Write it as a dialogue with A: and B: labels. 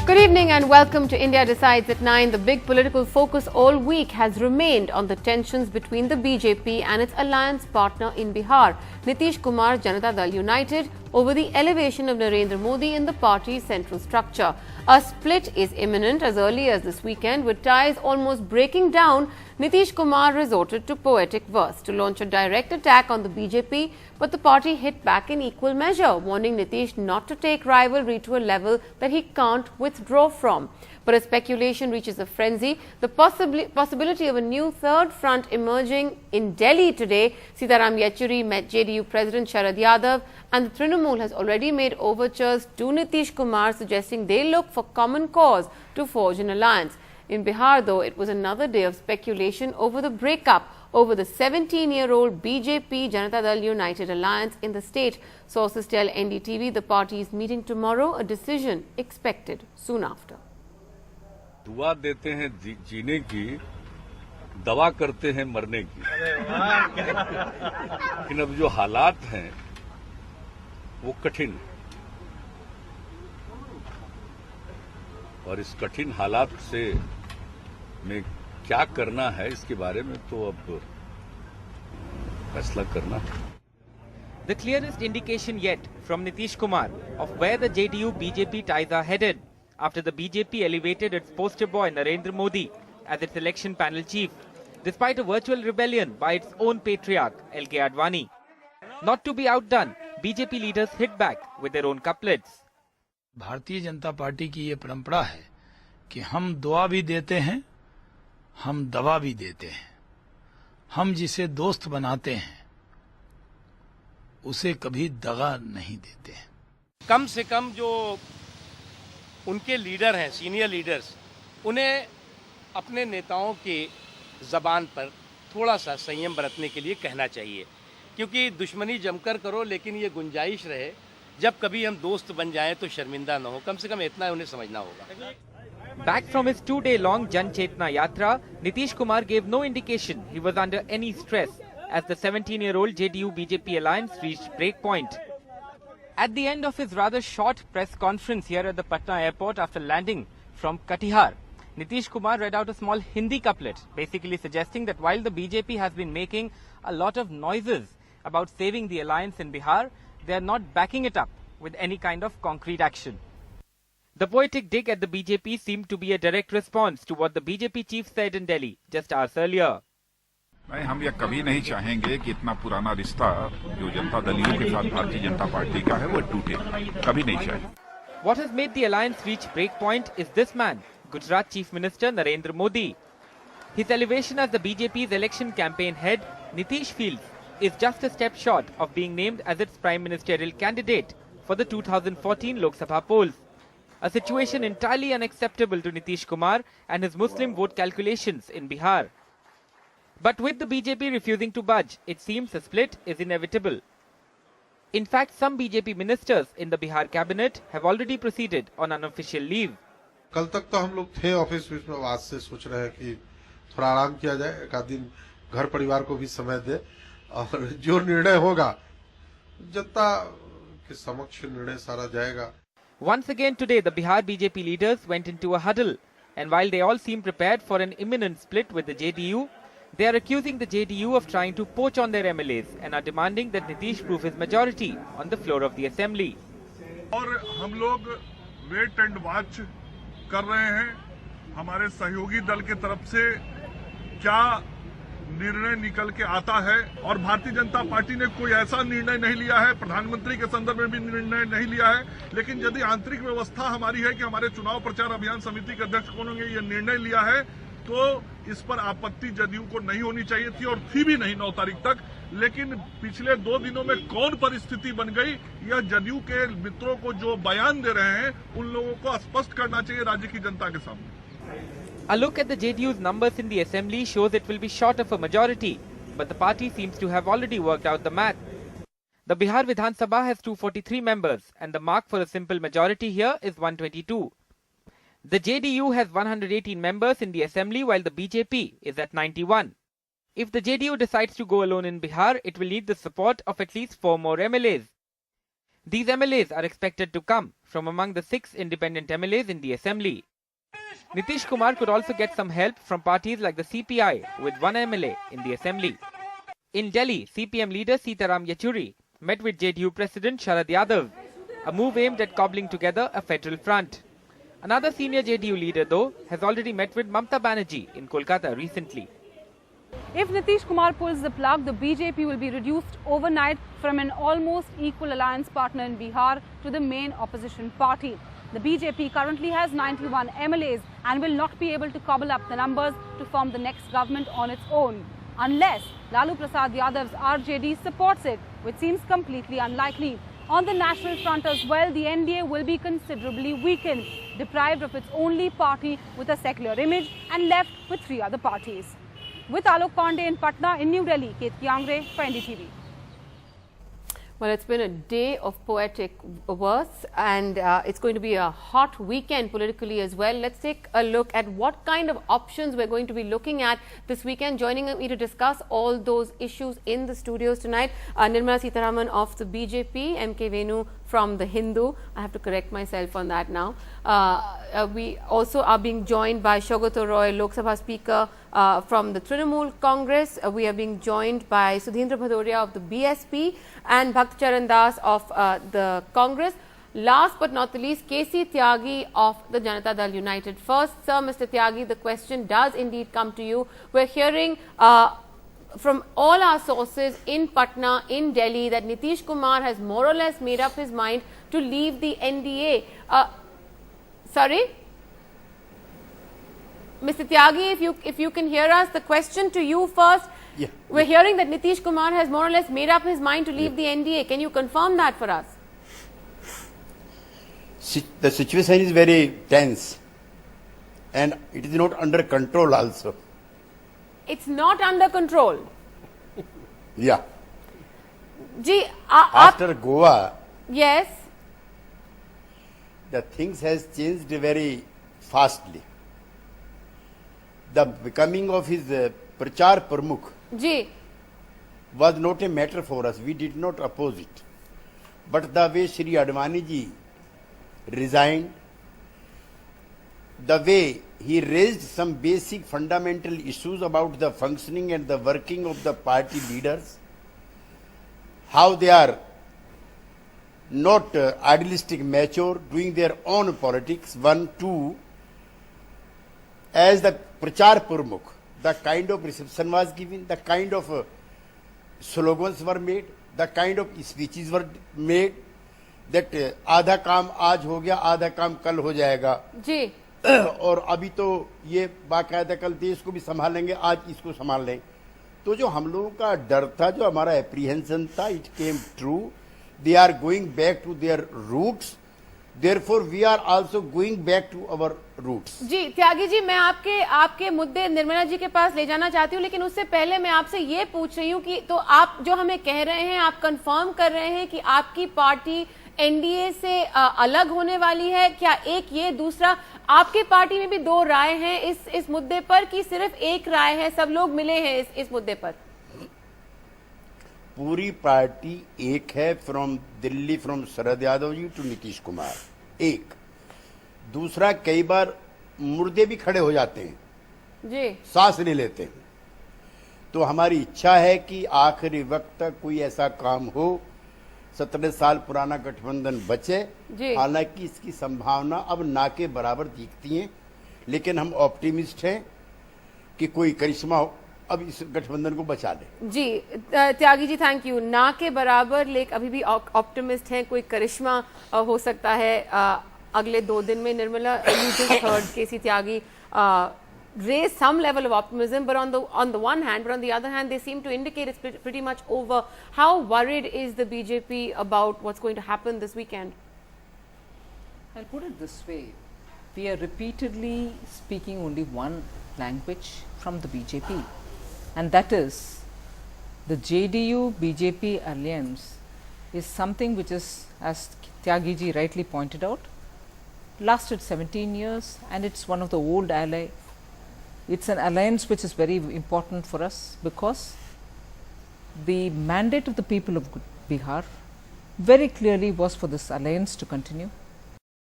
A: Good evening and welcome to India Decides at 9. The big political focus all week has remained on the tensions between the BJP and its alliance partner in Bihar, Nitish Kumar Janata Dal United, over the elevation of Narendra Modi in the party's central structure. A split is imminent. As early as this weekend, with ties almost breaking down, Nitish Kumar resorted to poetic verse to launch a direct attack on the BJP, but the party hit back in equal measure, warning Nitish not to take rivalry to a level that he can't withdraw from. But as speculation reaches a frenzy, the possibility of a new third front emerging in Delhi today, Sitaram Yechuri met JDU President Sharad Yadav, and the Trinamool has already made overtures to Nitish Kumar, suggesting they look for common cause to forge an alliance. In Bihar, though, it was another day of speculation over the breakup over the 17-year-old BJP Janata Dal United alliance in the state. Sources tell NDTV the party is meeting tomorrow, a decision expected soon after.
B: दुआ देते हैं जीने की, दवा करते हैं मरने की। लेकिन अब जो हालात हैं वो कठिन है और इस कठिन हालात से में क्या करना है इसके बारे में तो अब फैसला करना है।
C: The clearest indication yet from Nitish Kumar of where the JDU-BJP ties are headed after the BJP elevated its poster boy Narendra Modi as its election panel chief, despite a virtual rebellion by its own patriarch LK Advani. Not to be outdone, BJP leaders hit back with their own couplets.
D: Bharatiya Janata party की ये परंपरा है कि हम दुआ भी देते हैं, हम दवा भी देते हैं। हम जिसे दोस्त बनाते हैं उसे कभी दगा नहीं देते हैं।
E: कम से कम जो उनके लीडर हैं, सीनियर लीडर्स, उन्हें अपने नेताओं के जबान पर थोड़ा सा संयम बरतने के लिए कहना चाहिए, क्योंकि दुश्मनी जमकर करो लेकिन ये गुंजाइश रहे जब कभी हम दोस्त बन जाएं तो शर्मिंदा न हो। कम से कम इतना उन्हें समझना होगा।
C: Back from his 2-day-long Jan Chetna Yatra, Nitish Kumar gave no indication he was under any stress as the 17-year-old JDU-BJP alliance reached breakpoint. At the end of his rather short press conference here at the Patna airport after landing from Katihar, Nitish Kumar read out a small Hindi couplet, basically suggesting that while the BJP has been making a lot of noises about saving the alliance in Bihar, they are not backing it up with any kind of concrete action. The poetic dig at the BJP seemed to be a direct response to what the BJP chief said in Delhi just hours earlier.
F: नहीं, हम यह कभी नहीं चाहेंगे कि इतना पुराना रिश्ता जो जनता दलियों के साथ भारतीय जनता पार्टी का है वो टूटे, कभी नहीं चाहेंगे।
C: What has made the alliance reach breakpoint is this man, Gujarat Chief Minister Narendra Modi. His elevation as the BJP's election campaign head, Nitish feels, is just a step short of being named as its prime ministerial candidate for the 2014 Lok Sabha polls. A situation entirely unacceptable to Nitish Kumar and his Muslim vote calculations in Bihar. But with the BJP refusing to budge, it seems a split is inevitable. In fact, some BJP ministers in the Bihar cabinet have already proceeded on unofficial leave.
G: कल तक तो हम लोग थे office में, आज से सोच रहे हैं कि थोड़ा आराम किया जाए, एक आध दिन घर परिवार को भी समय दे और जो निर्णय होगा जनता के समक्ष निर्णय सारा जाएगा।
C: Once again today, the Bihar BJP leaders went into a huddle, and while they all seem prepared for an imminent split with the JDU, they are accusing the JDU of trying to poach on their MLAs and are demanding that Nitish prove his majority on the floor of the assembly.
H: और हम लोग wait and watch कर रहे हैं, हमारे सहयोगी दल के तरफ से क्या निर्णय निकल के आता है। और भारतीय जनता पार्टी ने कोई ऐसा निर्णय नहीं लिया है, प्रधानमंत्री के संदर्भ में भी निर्णय नहीं लिया है, लेकिन यदि आंतरिक व्यवस्था हमारी है कि हमारे चुनाव प्रचार अभियान समिति के अध्यक्ष कौन होंगे ये निर्णय लिया है, तो इस पर आपत्ति जदयू को नहीं होनी चाहिए थी और थी भी नहीं 9 तारीख तक। लेकिन पिछले 2 दिनों में कौन परिस्थिति बन गई, यह जदयू के मित्रों को जो बयान दे रहे हैं उन लोगों को स्पष्ट करना चाहिए राज्य की जनता के सामने।
C: A look at the JDU's numbers in the assembly shows it will be short of a majority, but the party seems to have already worked out the math. The Bihar Vidhan Sabha has 243 members, and the mark for a simple majority here is 122. The JDU has 118 members in the assembly, while the BJP is at 91. If the JDU decides to go alone in Bihar, it will need the support of at least 4 more MLAs. These MLAs are expected to come from among the 6 independent MLAs in the assembly. Nitish Kumar could also get some help from parties like the CPI with 1 MLA in the assembly. In Delhi, CPM leader Sitaram Yechuri met with JDU President Sharad Yadav, a move aimed at cobbling together a federal front. Another senior JDU leader, though, has already met with Mamta Banerjee in Kolkata recently.
I: If Nitish Kumar pulls the plug, the BJP will be reduced overnight from an almost equal alliance partner in Bihar to the main opposition party. The BJP currently has 91 MLAs and will not be able to cobble up the numbers to form the next government on its own, unless Lalu Prasad Yadav's RJD supports it, which seems completely unlikely. On the national front as well, the NDA will be considerably weakened, deprived of its only party with a secular image and left with 3 other parties. With Alok Pandey in Patna, in New Delhi, Ketki Angre for NDTV.
A: Well, it's been a day of poetic verse, and it's going to be a hot weekend politically as well. Let's take a look at what kind of options we're going to be looking at this weekend. Joining me to discuss all those issues in the studios tonight, Nirmala Sitharaman of the BJP, M.K. Venu from the Hindu. I have to correct myself on that now. We also are being joined by Shogoto Roy, Lok Sabha Speaker from the Trinamool Congress. We are being joined by Sudhindra Bhadoria of the BSP and Bhakt Charan Das of the Congress. Last but not the least, KC Tyagi of the Janata Dal United. First, sir, Mr. Tyagi, the question does indeed come to you. We're hearing from all our sources in Patna, in Delhi, that Nitish Kumar has more or less made up his mind to leave the NDA. Sorry? Mr. Tyagi, if you can hear us, the question to you first.
J: Yeah.
A: We're hearing that Nitish Kumar has more or less made up his mind to leave the NDA. Can you confirm that for us?
J: The situation is very tense and it is not under control also.
A: It's not under control.
J: Yeah.
A: Ji,
J: After Goa,
A: yes.
J: the things has changed very fastly. The becoming of his Prachar Pramukh
A: Ji.
J: was not a matter for us. We did not oppose it. But the way Shri Advani ji resigned, the way he raised some basic fundamental issues about the functioning and the working of the party leaders, how they are not idealistic, mature, doing their own politics. 1, 2, as the Prachar Pramukh, the kind of reception was given, the kind of slogans were made, the kind of speeches were made, that आधा काम आज हो गया, आधा काम कल हो जाएगा
A: जी.
J: और अभी तो ये बाकायदा कल देश को भी संभालेंगे, आज इसको संभाल लें. तो जो हम लोगों का डर था, जो हमारा एप्रीहेंशन था, it came true. They are going back to their roots. Therefore, we are also going back to our roots.
A: जी त्यागी जी, मैं आपके मुद्दे निर्मला जी के पास ले जाना चाहती हूँ, लेकिन उससे पहले मैं आपसे ये पूछ रही हूँ कि तो आप जो हमें कह रहे हैं, आप कंफर्म कर रहे हैं कि आपकी पार्टी एनडीए से अलग होने वाली है क्या? एक ये, दूसरा आपकी पार्टी में भी 2 राय हैं इस मुद्दे पर कि सिर्फ एक राय है, सब लोग मिले हैं इस मुद्दे पर?
J: पूरी पार्टी एक है, from Delhi, from Sharad Yadav ji to Nitish Kumar. एक. दूसरा, कई बार मुर्दे भी खड़े हो जाते हैं
A: जी,
J: सांस ले लेते हैं. तो हमारी इच्छा है कि आखिरी वक्त तक कोई ऐसा काम हो, 17 साल पुराना गठबंधन बचे. हालांकि इसकी संभावना अब ना के बराबर दिखती है, लेकिन हम ऑप्टिमिस्ट हैं कि कोई करिश्मा अब इस गठबंधन को बचा ले. जी
A: त्यागी जी, थैंक यू. ना के बराबर, लेकिन अभी भी ऑप्टिमिस्ट हैं, कोई करिश्मा हो सकता है अगले 2 दिन में. Nirmala, you just heard KC Tyagi raise some level of optimism, but on the one hand, but on the other hand, they seem to indicate it's pretty much over. How worried is the BJP about what's going to happen this weekend?
K: I'll put it this way: we are repeatedly speaking only one language from the BJP. And that is, the JDU-BJP alliance is something which is, as Tyagi ji rightly pointed out, lasted 17 years, and it's one of the old allies. It's an alliance which is very important for us because the mandate of the people of Bihar very clearly was for this alliance to continue.